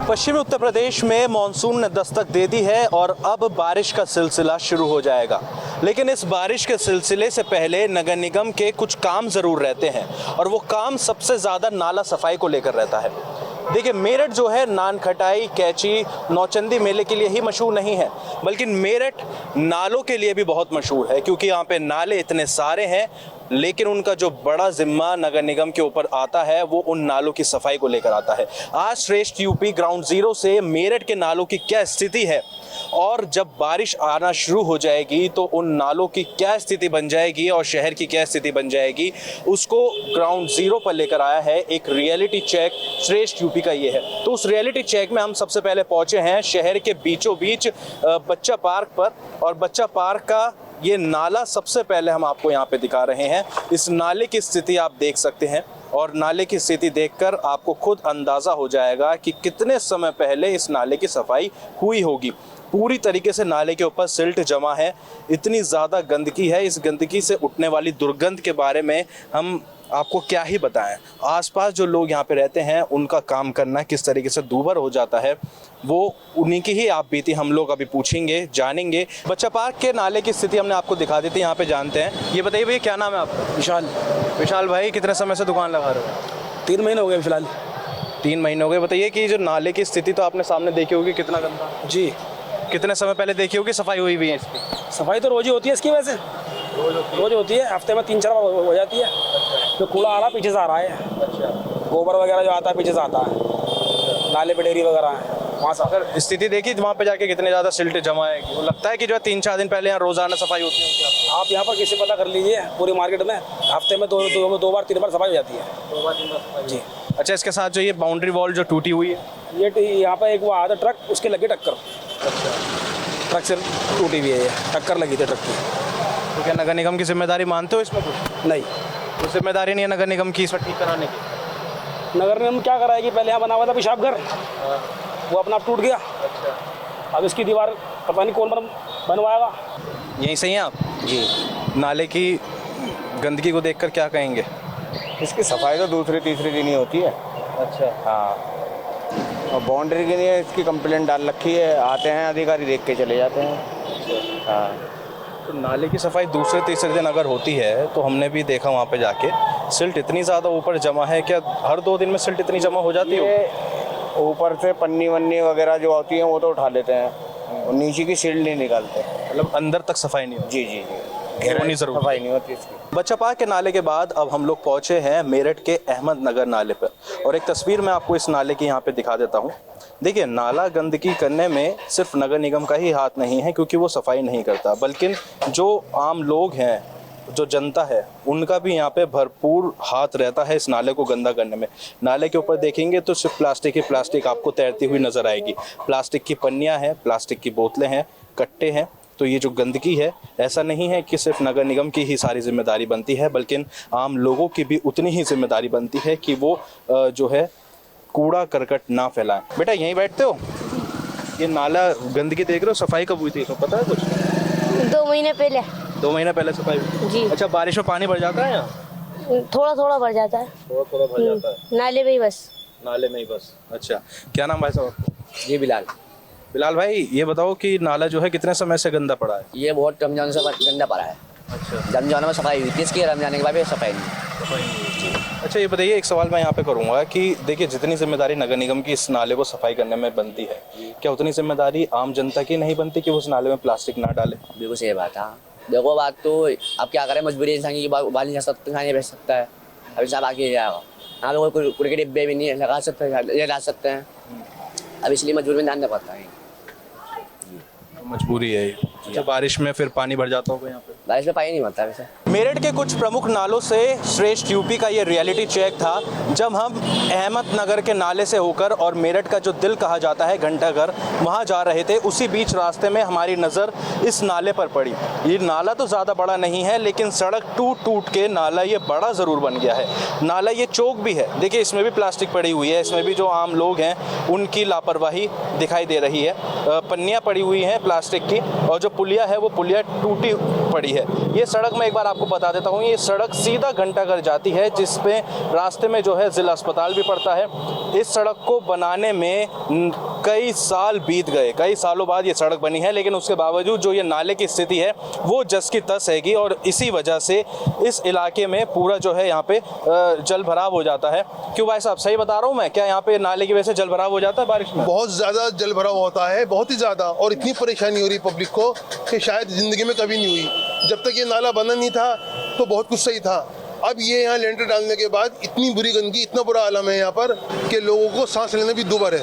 पश्चिमी उत्तर प्रदेश में मानसून ने दस्तक दे दी है और अब बारिश का सिलसिला शुरू हो जाएगा। लेकिन इस बारिश के सिलसिले से पहले नगर निगम के कुछ काम ज़रूर रहते हैं और वो काम सबसे ज़्यादा नाला सफाई को लेकर रहता है। देखिए, मेरठ जो है नानखटाई, कैची, नौचंदी मेले के लिए ही मशहूर नहीं है, बल्कि मेरठ नालों के लिए भी बहुत मशहूर है, क्योंकि यहाँ पे नाले इतने सारे हैं। लेकिन उनका जो बड़ा जिम्मा नगर निगम के ऊपर आता है वो उन नालों की सफाई को लेकर आता है। आज श्रेष्ठ यूपी ग्राउंड जीरो से मेरठ के नालों की क्या स्थिति है और जब बारिश आना शुरू हो जाएगी तो उन नालों की क्या स्थिति बन जाएगी और शहर की क्या स्थिति बन जाएगी, उसको ग्राउंड जीरो पर लेकर आया है एक रियलिटी चेक। श्रेष्ठ यूपी का ये है। तो उस रियलिटी चेक में हम सबसे पहले पहुंचे हैं शहर के बीचों बीच बच्चा पार्क पर, और बच्चा पार्क का ये नाला सबसे पहले हम आपको यहाँ पे दिखा रहे हैं। इस नाले की स्थिति आप देख सकते हैं और नाले की स्थिति देखकर आपको खुद अंदाज़ा हो जाएगा कि कितने समय पहले इस नाले की सफाई हुई होगी। पूरी तरीके से नाले के ऊपर सिल्ट जमा है, इतनी ज़्यादा गंदगी है। इस गंदगी से उठने वाली दुर्गंध के बारे में हम आपको क्या ही बताएं। आसपास जो लोग यहाँ पे रहते हैं उनका काम करना किस तरीके से दूभर हो जाता है, वो उन्हीं की ही आप बीती हम लोग अभी पूछेंगे, जानेंगे। बच्चा पार्क के नाले की स्थिति हमने आपको दिखा दी थी, यहाँ पे जानते हैं। ये बताइए भैया, क्या नाम है आपका? विशाल। विशाल भाई, कितने समय से दुकान लगा रहे हो? 3 महीने हो गए फिलहाल। 3 महीने हो गए। बताइए कि जो नाले की स्थिति तो आपने सामने देखी होगी, कितना गंदा। जी। कितने समय पहले देखी होगी सफाई हुई भी है इसकी? सफाई तो रोज ही होती है इसकी, वैसे रोज होती है, हफ्ते में 3-4 बार हो जाती है। जो कूड़ा आ रहा पीछे से आ रहा है, गोबर वगैरह जो आता है पीछे से आता है, नाले पेडेरी वगैरह है वहाँ से। अगर स्थिति देखी वहाँ पे जाके कितने ज़्यादा सिल्ट जमा है, वो लगता है कि जो 3-4 दिन पहले यहाँ रोजाना सफाई होती है। आप यहाँ पर किसी पता कर लीजिए, पूरी मार्केट में हफ्ते में 2 बार 3 बार सफाई हो जाती है। 2 बार 3 बार जी। अच्छा, इसके साथ जो ये बाउंड्री वॉल जो टूटी हुई है, ये यहाँ पर एक वो आया था ट्रक, उसके लगी टक्कर। ट्रक से टूटी हुई है, ये टक्कर लगी थी ट्रक की। तो क्या नगर निगम की जिम्मेदारी मानते हो इसमें? कुछ नहीं, तो जिम्मेदारी नहीं है नगर निगम की इसमें ठीक कराने की? नगर निगम क्या कराएगी? पहले यहाँ बना हुआ था पेशाब घर, वो अपना आप टूट गया। अब इसकी दीवार पता नहीं कौन बनवाएगा। यहीं से ही हैं आप? जी। नाले की गंदगी को देखकर क्या कहेंगे? इसकी सफाई तो दूसरे तीसरे दिन ही होती है। अच्छा। हाँ, और बाउंड्री के लिए इसकी कंप्लेंट डाल रखी है, आते हैं अधिकारी देख के चले जाते हैं। हाँ, तो नाले की सफाई दूसरे तीसरे दिन अगर होती है तो हमने भी देखा वहाँ पे जाके सिल्ट इतनी ज़्यादा ऊपर जमा है। क्या हर 2 दिन में सिल्ट इतनी जमा हो जाती है? ऊपर से पन्नी वन्नी वगैरह जो होती है वो तो उठा लेते हैं, और नीचे की सील्ड नहीं निकालते। मतलब अंदर तक सफाई नहीं होती? जी जी जी, गहराई जरूर सफाई नहीं होती इसकी। बच्चा पार्क के नाले के बाद अब हम लोग पहुंचे हैं मेरठ के अहमदनगर नाले पर, और एक तस्वीर मैं आपको इस नाले की यहाँ पे दिखा देता हूँ। देखिए, नाला गंदगी करने में सिर्फ नगर निगम का ही हाथ नहीं है, क्योंकि वो सफाई नहीं करता, बल्कि जो आम लोग हैं, जो जनता है, उनका भी यहाँ पे भरपूर हाथ रहता है इस नाले को गंदा करने में। नाले के ऊपर देखेंगे तो सिर्फ प्लास्टिक ही प्लास्टिक आपको तैरती हुई नजर आएगी। प्लास्टिक की पन्नियाँ हैं, प्लास्टिक की बोतलें हैं, कट्टे हैं। तो ये जो गंदगी है, ऐसा नहीं है कि सिर्फ नगर निगम की ही सारी जिम्मेदारी बनती है, बल्कि आम लोगों की भी उतनी ही जिम्मेदारी बनती है कि वो जो है कूड़ा करकट ना फैलाएं। बेटा, यहीं बैठते हो? ये नाला गंदगी देख रहे हो, सफाई कब हुई थी इसमें पता है कुछ? 2 महीने पहले। 2 महीने पहले सफाई हुई? जी। अच्छा, बारिश में पानी भर जाता है यहाँ? थोड़ा थोड़ा भर जाता है। थोड़ा थोड़ा भर जाता है नाले में ही बस। नाले में ही बस। अच्छा, क्या नाम भाई साहब? जी बिलाल। बिलाल भाई, ये बताओ कि नाला जो है कितने समय से गंदा पड़ा है? ये बहुत रमजान से गंदा पड़ा है। अच्छा। रमजान में सफाई हुई थी इसकी, रमजान के बाद भी सफाई नहीं। अच्छा, ये बताइए, एक सवाल मैं यहाँ पे करूँगा कि देखिए, जितनी जिम्मेदारी नगर निगम की इस नाले को सफाई करने में बनती है, क्या उतनी जिम्मेदारी आम जनता की नहीं बनती कि वो उस नाले में प्लास्टिक ना डाले? बिल्कुल सही बात है। देखो, बात तो अब क्या करें, मजबूरी इंसान की, बाल नहीं जा सकता, खाने भेज सकता है। अब इंसान आगे जाएगा, यहाँ पे कोई कूड़े के डिब्बे भी नहीं लगा सकते, ये ला सकते हैं। अब इसलिए मजबूरी में जानना पड़ता है, मजबूरी है। अच्छा, बारिश में फिर पानी भर जाता होगा यहाँ पे? बारिश में पानी नहीं भरता वैसे। मेरठ के कुछ प्रमुख नालों से श्रेष्ठ यूपी का ये रियलिटी चेक था, जब हम अहमदनगर के नाले से होकर और मेरठ का जो दिल कहा जाता है घंटाघर, वहाँ जा रहे थे। उसी बीच रास्ते में हमारी नज़र इस नाले पर पड़ी। ये नाला तो ज़्यादा बड़ा नहीं है, लेकिन सड़क टूट टूट के नाला ये बड़ा ज़रूर बन गया है। नाला ये चौक भी है, देखिए इसमें भी प्लास्टिक पड़ी हुई है, इसमें भी जो आम लोग हैं उनकी लापरवाही दिखाई दे रही है। पन्नियाँ पड़ी हुई हैं प्लास्टिक की, और जो पुलिया है वो पुलिया टूटी पड़ी है। ये सड़क मैं एक बार आपको आपको बता देता हूँ, ये सड़क सीधा घंटाघर जाती है, जिसपे रास्ते में जो है ज़िला अस्पताल भी पड़ता है। इस सड़क को बनाने में कई साल बीत गए, कई सालों बाद ये सड़क बनी है, लेकिन उसके बावजूद जो ये नाले की स्थिति है वो जस की तस हैगी, और इसी वजह से इस इलाके में पूरा जो है यहाँ पे जल भराव हो जाता है। क्यों भाई साहब, सही बता रहा हूँ मैं? क्या यहाँ पे नाले की वजह से जल भराव हो जाता है बारिश में? बहुत ज़्यादा जल भराव होता है, बहुत ही ज़्यादा, और इतनी परेशानी हो रही पब्लिक को कि शायद ज़िंदगी में कभी नहीं हुई। जब तक ये नाला बना नहीं था तो बहुत कुछ सही था। अब ये यहाँ लेंटर डालने के बाद इतनी बुरी गंदगी, इतना बुरा आलम है यहाँ पर कि लोगों को सांस लेना भी दुभर है।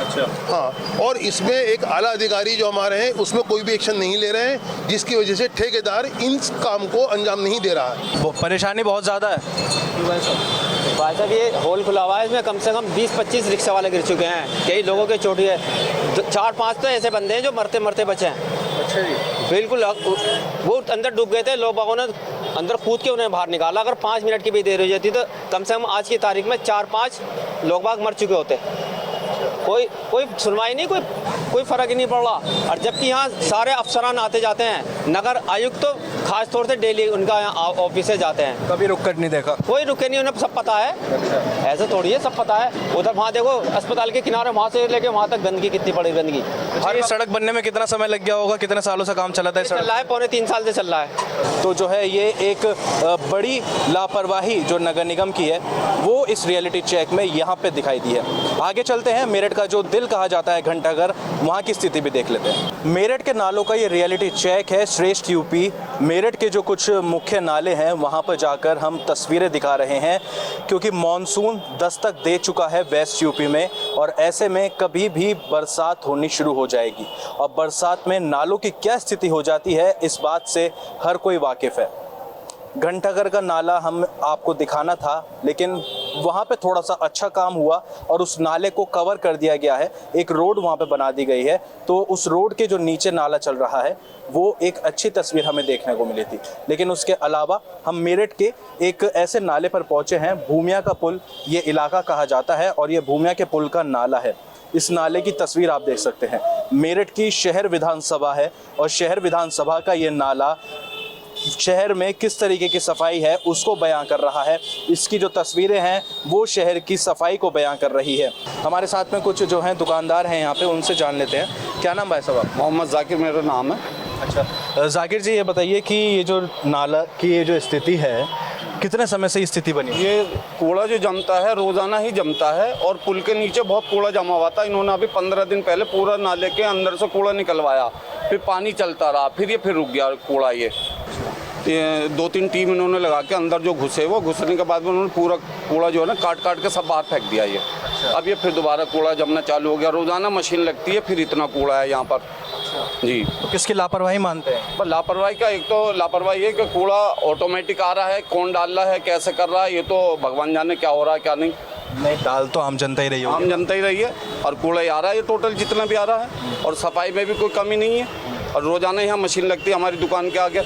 अच्छा। हाँ, और इसमें एक आला अधिकारी जो हमारे हैं उसमें कोई भी एक्शन नहीं ले रहे हैं, जिसकी वजह से ठेकेदार इन काम को अंजाम नहीं दे रहा है। परेशानी बहुत ज़्यादा है भाई साहब, ये होल खुला हुआ है, इसमें कम से कम 20-25 रिक्शा वाले गिर चुके हैं। कई लोगों की चोटी है, 4-5 तो ऐसे बंदे हैं जो मरते मरते बचे हैं। अच्छा जी। बिल्कुल, वो अंदर डूब गए थे, लोग बागों ने अंदर कूद के उन्हें बाहर निकाला। अगर 5 मिनट की भी देर हो जाती तो कम से कम आज की तारीख में 4-5 लोग बाग मर चुके होते। कोई सुनवाई नहीं, कोई फर्क ही नहीं पड़ रहा। और जबकि यहाँ सारे अफसरान आते जाते हैं, नगर आयुक्त तो खास तौर से डेली उनका यहाँ ऑफिस से जाते हैं, कभी रुक कर नहीं देखा? कोई रुके नहीं, उन्हें सब पता है। ऐसा थोड़ी है, सब पता है। उधर वहाँ देखो अस्पताल के किनारे, वहाँ से लेके वहाँ तक गंदगी, कितनी बड़ी गंदगी। अच्छा, ये सड़क बनने में कितना समय लग गया होगा? कितने सालों से काम चला था? चल रहा है, 3.25 साल से चल रहा है। तो जो है ये एक बड़ी लापरवाही जो नगर निगम की है वो इस रियलिटी चेक में यहाँ पे दिखाई दी है। आगे चलते हैं, मेरठ का जो दिल कहा जाता है घंटाघर, वहाँ की स्थिति भी देख लेते हैं। मेरठ के नालों का ये रियलिटी चेक है श्रेष्ठ यूपी। मेरठ के जो कुछ मुख्य नाले हैं वहाँ पर जाकर हम तस्वीरें दिखा रहे हैं, क्योंकि मॉनसून दस्तक दे चुका है वेस्ट यूपी में, और ऐसे में कभी भी बरसात होनी शुरू हो जाएगी। और बरसात में नालों की क्या स्थिति हो जाती है, इस बात से हर कोई वाकिफ़ है। घंटाघर का नाला हम आपको दिखाना था, लेकिन वहाँ पे थोड़ा सा अच्छा काम हुआ और उस नाले को कवर कर दिया गया है। एक रोड वहाँ पे बना दी गई है, तो उस रोड के जो नीचे नाला चल रहा है वो एक अच्छी तस्वीर हमें देखने को मिली थी। लेकिन उसके अलावा हम मेरठ के एक ऐसे नाले पर पहुँचे हैं, भूमिया का पुल ये इलाका कहा जाता है, और ये भूमिया के पुल का नाला है। इस नाले की तस्वीर आप देख सकते हैं। मेरठ की शहर विधानसभा है, और शहर विधानसभा का ये नाला शहर में किस तरीके की सफाई है उसको बयां कर रहा है। इसकी जो तस्वीरें हैं वो शहर की सफाई को बयां कर रही है। हमारे साथ में कुछ जो हैं दुकानदार हैं यहाँ पे, उनसे जान लेते हैं। क्या नाम भाई साहब? मोहम्मद जाकिर मेरा नाम है। अच्छा जाकिर जी, ये बताइए कि ये जो नाला की ये जो स्थिति है, कितने समय से स्थिति बनी? ये कूड़ा जो जमता है रोज़ाना ही जमता है, और पुल के नीचे बहुत कूड़ा जमा हुआ था। इन्होंने अभी 15 दिन पहले पूरा नाले के अंदर से कूड़ा निकलवाया, फिर पानी चलता रहा, फिर रुक गया कूड़ा। ये 2-3 टीम इन्होंने लगा के अंदर जो घुसे, वो घुसने के बाद में उन्होंने पूरा कूड़ा जो है ना काट के सब बाहर फेंक दिया। ये अब ये फिर दोबारा कूड़ा जमना चालू हो गया। रोज़ाना मशीन लगती है, फिर इतना कूड़ा है यहाँ पर जी। तो किसकी लापरवाही मानते हैं? पर लापरवाही का, एक तो लापरवाही है कि कूड़ा ऑटोमेटिक आ रहा है, कौन डाल रहा है, कैसे कर रहा है, ये तो भगवान जाने क्या हो रहा है क्या नहीं। डाल तो आम जनता ही रही है, आम जनता ही रही है, और कूड़ा ही आ रहा है ये टोटल जितना भी आ रहा है, और सफाई में भी कोई कमी नहीं है। और रोज़ाना यहाँ मशीन लगती है हमारी दुकान के आगे,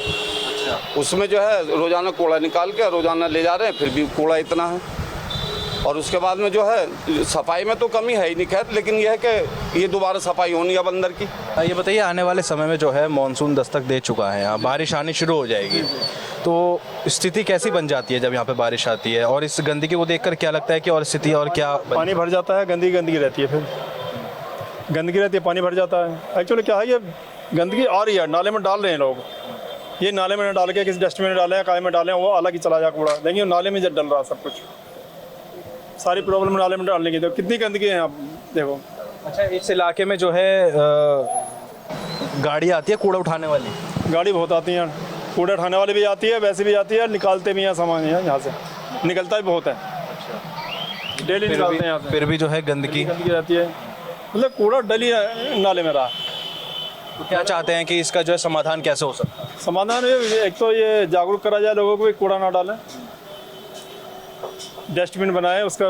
उसमें जो है रोज़ाना कूड़ा निकाल के रोज़ाना ले जा रहे हैं, फिर भी कूड़ा इतना है। और उसके बाद में जो है सफाई में तो कमी है ही नहीं, खैर, लेकिन यह है कि ये दोबारा सफाई होनी अब अंदर की। ये बताइए, आने वाले समय में जो है मानसून दस्तक दे चुका है, यहाँ बारिश आनी शुरू हो जाएगी, तो स्थिति कैसी बन जाती है जब यहाँ पे बारिश आती है? और इस गंदगी को देखकर क्या लगता है कि और स्थिति और क्या पानी भर जाता है, गंदगी रहती है, फिर गंदगी रहती है, पानी भर जाता है। एक्चुअली क्या है, ये गंदगी आ रही है, नाले में डाल रहे हैं लोग, ये नाले में डाल के किसी डस्टबिन में डालें, काय में डालें, वो अलग ही चला जाए कूड़ा, लेकिन नाले में जब डल रहा है सब कुछ, सारी प्रॉब्लम नाले में डालने की। तो कितनी गंदगी है आप देखो। अच्छा, इस इलाके में जो है गाड़ी आती है कूड़ा उठाने वाली? गाड़ी बहुत आती हैं, कूड़ा उठाने वाली भी आती है, वैसे भी आती है, निकालते भी हैं सामान यहाँ से, निकलता भी बहुत है, डेली निकालते हैं यहाँ से। फिर भी जो है गंदगी रहती है, मतलब कूड़ा डली नाले में रहा। तो क्या चाहते हैं कि इसका जो है समाधान कैसे हो सकता है? समाधान एक तो ये जागरूक करा जाए लोगों को, कूड़ा ना डालें, डस्टबिन बनाए उसका,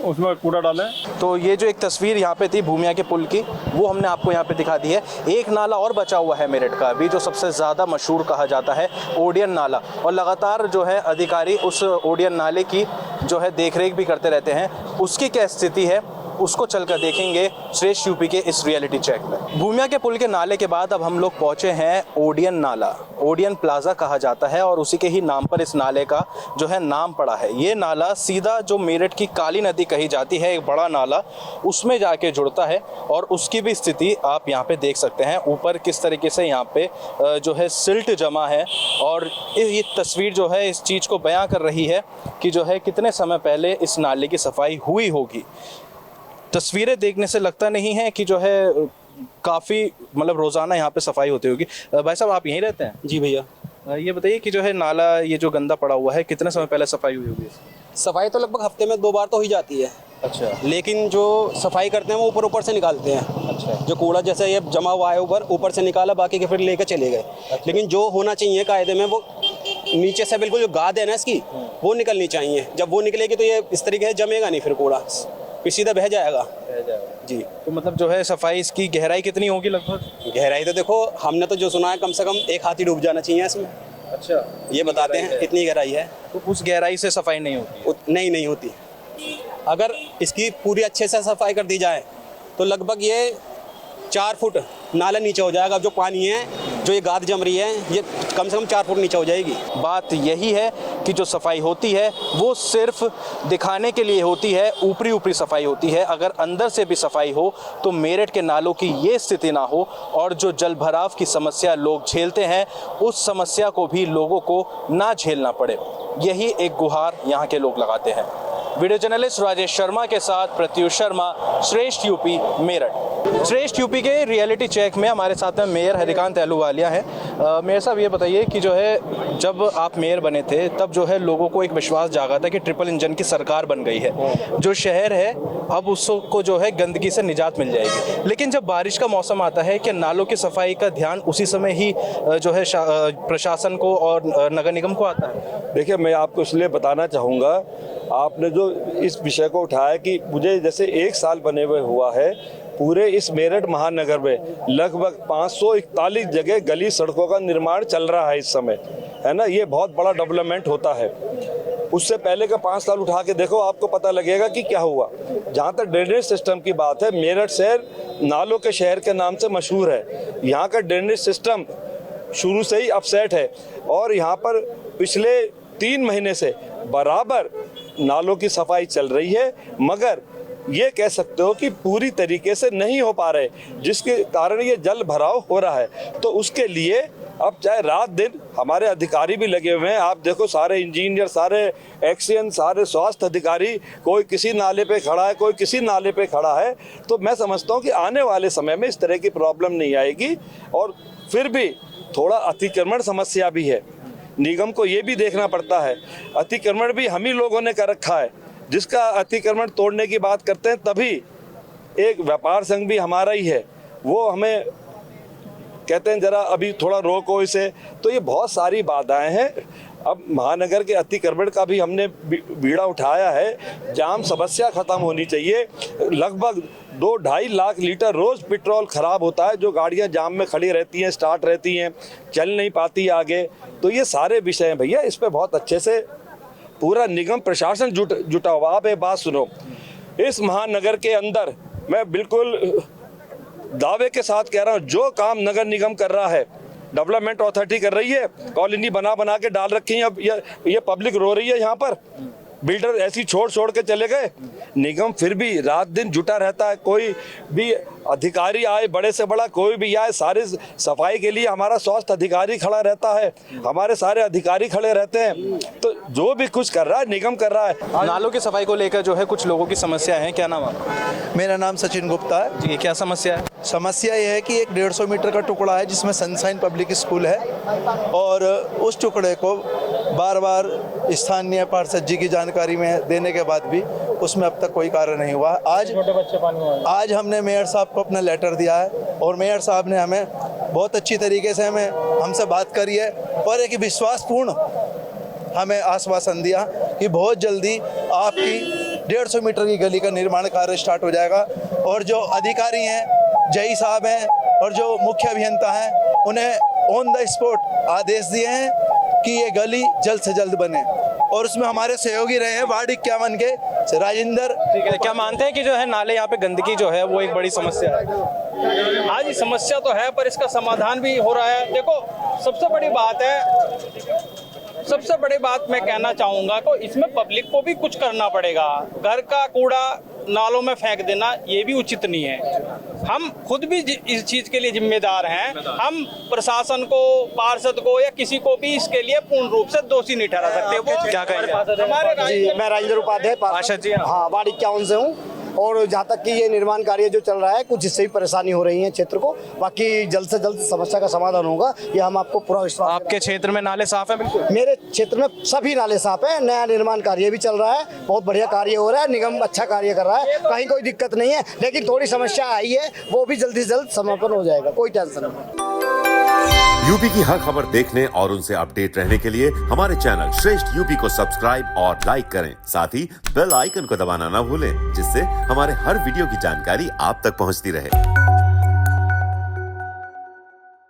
उसमें कूड़ा डालें। तो ये जो एक तस्वीर यहाँ पे थी भूमिया के पुल की, वो हमने आपको यहाँ पे दिखा दी है। एक नाला और बचा हुआ है मेरठ का अभी, जो सबसे ज़्यादा मशहूर कहा जाता है ओडियन नाला, और लगातार जो है अधिकारी उस ओडियन नाले की जो है देखरेख भी करते रहते हैं। उसकी क्या स्थिति है उसको चलकर देखेंगे श्रेष्ठ यूपी के इस रियलिटी चेक में। भूमिया के पुल के नाले के बाद अब हम लोग पहुंचे हैं ओडियन नाला। ओडियन प्लाजा कहा जाता है और उसी के ही नाम पर इस नाले का जो है नाम पड़ा है। ये नाला सीधा जो मेरठ की काली नदी कही जाती है, एक बड़ा नाला, उसमें जाके जुड़ता है और उसकी भी स्थिति आप यहाँ पे देख सकते हैं। ऊपर किस तरीके से यहाँ पे जो है सिल्ट जमा है और ये तस्वीर जो है इस चीज़ को बयां कर रही है कि जो है कितने समय पहले इस नाले की सफाई हुई होगी। तस्वीरें देखने से लगता नहीं है कि जो है काफ़ी मतलब रोज़ाना यहाँ पे सफाई होती होगी। भाई साहब आप यहीं रहते हैं? जी भैया। ये बताइए कि जो है नाला ये जो गंदा पड़ा हुआ है कितने समय पहले सफाई हुई होगी? सफाई तो लगभग हफ्ते में 2 बार तो हो ही जाती है। अच्छा। लेकिन जो सफाई करते हैं वो ऊपर से निकालते हैं। अच्छा। जो कूड़ा जैसे ये जमा हुआ है ऊपर से निकाला, बाकी के फिर लेकर चले गए। लेकिन जो होना चाहिए कायदे में वो नीचे से बिल्कुल जो गाद है ना इसकी वो निकलनी चाहिए। जब वो निकलेगी तो ये इस तरीके से जमेगा नहीं, फिर कूड़ा फिर सीधा बह जाएगा। जी। तो मतलब जो है सफाई इसकी गहराई कितनी होगी लगभग? गहराई तो देखो हमने तो जो सुना है कम से कम 1 हाथी डूब जाना चाहिए इसमें। अच्छा। ये बताते हैं इतनी गहराई है। तो उस गहराई से सफाई नहीं होती? नहीं होती। अगर इसकी पूरी अच्छे से सफाई कर दी जाए तो लगभग ये 4 फुट नाला नीचे हो जाएगा। जो पानी है, जो ये गाद जम रही है, ये कम से कम 4 फुट नीचे हो जाएगी। बात यही है कि जो सफाई होती है वो सिर्फ दिखाने के लिए होती है, ऊपरी सफाई होती है। अगर अंदर से भी सफाई हो तो मेरठ के नालों की ये स्थिति ना हो और जो जल भराव की समस्या लोग झेलते हैं उस समस्या को भी लोगों को ना झेलना पड़े। यही एक गुहार यहाँ के लोग लगाते हैं। वीडियो जर्नलिस्ट राजेश शर्मा के साथ प्रत्युष शर्मा, श्रेष्ठ यूपी, मेरठ। श्रेष्ठ यूपी के रियलिटी चेक में हमारे साथ में मेयर हरिकांत अहलूवालिया हैं। मेयर साहब ये बताइए कि जो है जब आप मेयर बने थे तब जो है लोगों को एक विश्वास जागा था कि ट्रिपल इंजन की सरकार बन गई है, जो शहर है अब उसको जो है गंदगी से निजात मिल जाएगी। लेकिन जब बारिश का मौसम आता है क्या नालों की सफाई का ध्यान उसी समय ही जो है प्रशासन को और नगर निगम को आता है? देखिए, मैं आपको इसलिए बताना चाहूँगा, आपने जो इस विषय को उठाया कि मुझे जैसे 1 साल बने हुए हुआ है, पूरे इस मेरठ महानगर में लगभग 541 जगह गली सड़कों का निर्माण चल रहा है इस समय, है ना। ये बहुत बड़ा डेवलपमेंट होता है। उससे पहले का 5 साल उठा के देखो, आपको पता लगेगा कि क्या हुआ। जहाँ तक ड्रेनेज सिस्टम की बात है, मेरठ शहर नालों के शहर के नाम से मशहूर है। यहाँ का ड्रेनेज सिस्टम शुरू से ही अपसेट है और यहाँ पर पिछले 3 महीने से बराबर नालों की सफाई चल रही है, मगर ये कह सकते हो कि पूरी तरीके से नहीं हो पा रहे, जिसके कारण ये जल भराव हो रहा है। तो उसके लिए अब चाहे रात दिन हमारे अधिकारी भी लगे हुए हैं। आप देखो, सारे इंजीनियर, सारे एक्सीएन, सारे स्वास्थ्य अधिकारी, कोई किसी नाले पे खड़ा है, कोई किसी नाले पे खड़ा है। तो मैं समझता हूँ कि आने वाले समय में इस तरह की प्रॉब्लम नहीं आएगी। और फिर भी थोड़ा अतिक्रमण समस्या भी है, निगम को ये भी देखना पड़ता है। अतिक्रमण भी हम ही लोगों ने कर रखा है, जिसका अतिक्रमण तोड़ने की बात करते हैं तभी एक व्यापार संघ भी हमारा ही है, वो हमें कहते हैं जरा अभी थोड़ा रोको इसे। तो ये बहुत सारी बाधाएं हैं। अब महानगर के अतिक्रमण का भी हमने बीड़ा उठाया है। जाम समस्या खत्म होनी चाहिए। लगभग 2-2.5 लाख लीटर रोज पेट्रोल खराब होता है, जो गाड़ियां जाम में खड़ी रहती हैं, स्टार्ट रहती हैं, चल नहीं पाती आगे। तो ये सारे विषय हैं भैया, इस पे बहुत अच्छे से पूरा निगम प्रशासन जुटा हुआ। आप एक बात सुनो, इस महानगर के अंदर मैं बिल्कुल दावे के साथ कह रहा हूँ, जो काम नगर निगम कर रहा है, डेवलपमेंट अथॉरिटी कर रही है, कॉलोनी बना के डाल रखी है। अब ये पब्लिक रो रही है, यहाँ पर बिल्डर ऐसी छोड़ के चले गए। निगम फिर भी रात दिन जुटा रहता है। कोई भी अधिकारी आए, बड़े से बड़ा कोई भी आए, सारे सफाई के लिए हमारा स्वास्थ्य अधिकारी खड़ा रहता है, हमारे सारे अधिकारी खड़े रहते हैं। तो जो भी कुछ कर रहा है निगम कर रहा है। नालों की सफाई को लेकर जो है कुछ लोगों की समस्या है। क्या नाम है? मेरा नाम सचिन गुप्ता है जी। क्या समस्या है? समस्या ये है कि एक 150 मीटर का टुकड़ा है जिसमें सनशाइन पब्लिक स्कूल है, और उस टुकड़े को बार बार स्थानीय पार्षद जी की जानकारी में देने के बाद भी उसमें अब तक कोई कार्य नहीं हुआ। आज हमने मेयर साहब को अपना लेटर दिया है और मेयर साहब ने हमें बहुत अच्छी तरीके से हमसे बात करी है और एक विश्वासपूर्ण हमें आश्वासन दिया कि बहुत जल्दी आपकी 150 मीटर की गली का निर्माण कार्य स्टार्ट हो जाएगा। और जो अधिकारी हैं, जई साहब हैं और जो मुख्य अभियंता हैं, उन्हें ऑन द स्पॉट आदेश दिए हैं कि ये गली जल्द से जल्द बने। और उसमें हमारे सहयोगी रहे हैं वार्ड 51 के राजेंद्र। ठीक है, क्या मानते हैं कि जो है नाले यहाँ पे गंदगी जो है वो एक बड़ी समस्या है? हाँ जी, समस्या तो है, पर इसका समाधान भी हो रहा है। देखो, सबसे बड़ी बात मैं कहना चाहूँगा कि इसमें पब्लिक को भी कुछ करना पड़ेगा। घर का कूड़ा नालों में फेंक देना ये भी उचित नहीं है। हम खुद भी इस चीज़ के लिए जिम्मेदार हैं। हम प्रशासन को, पार्षद को या किसी को भी इसके लिए पूर्ण रूप से दोषी नहीं ठहरा सकते। वो क्या कहेंगे? हमारे मैं राजेंद्र उपाध्याय पार्षद जी, हाँ वार्ड 51 से हूँ। और जहाँ तक कि ये निर्माण कार्य जो चल रहा है, कुछ इससे भी परेशानी हो रही है क्षेत्र को। बाकी जल्द से जल्द समस्या का समाधान होगा, ये हम आपको पूरा विश्वास। आपके क्षेत्र में नाले साफ है? बिल्कुल, मेरे क्षेत्र में सभी नाले साफ है। नया निर्माण कार्य भी चल रहा है, बहुत बढ़िया कार्य हो रहा है, निगम अच्छा कार्य कर रहा है, कहीं कोई दिक्कत नहीं है। लेकिन थोड़ी समस्या आई है, वो भी जल्दी से जल्द समापन हो जाएगा, कोई टेंशन नहीं। यूपी की हर खबर देखने और उनसे अपडेट रहने के लिए हमारे चैनल श्रेष्ठ यूपी को सब्सक्राइब और लाइक करें। साथ ही बेल आइकन को दबाना ना भूलें, जिससे हमारे हर वीडियो की जानकारी आप तक पहुंचती रहे।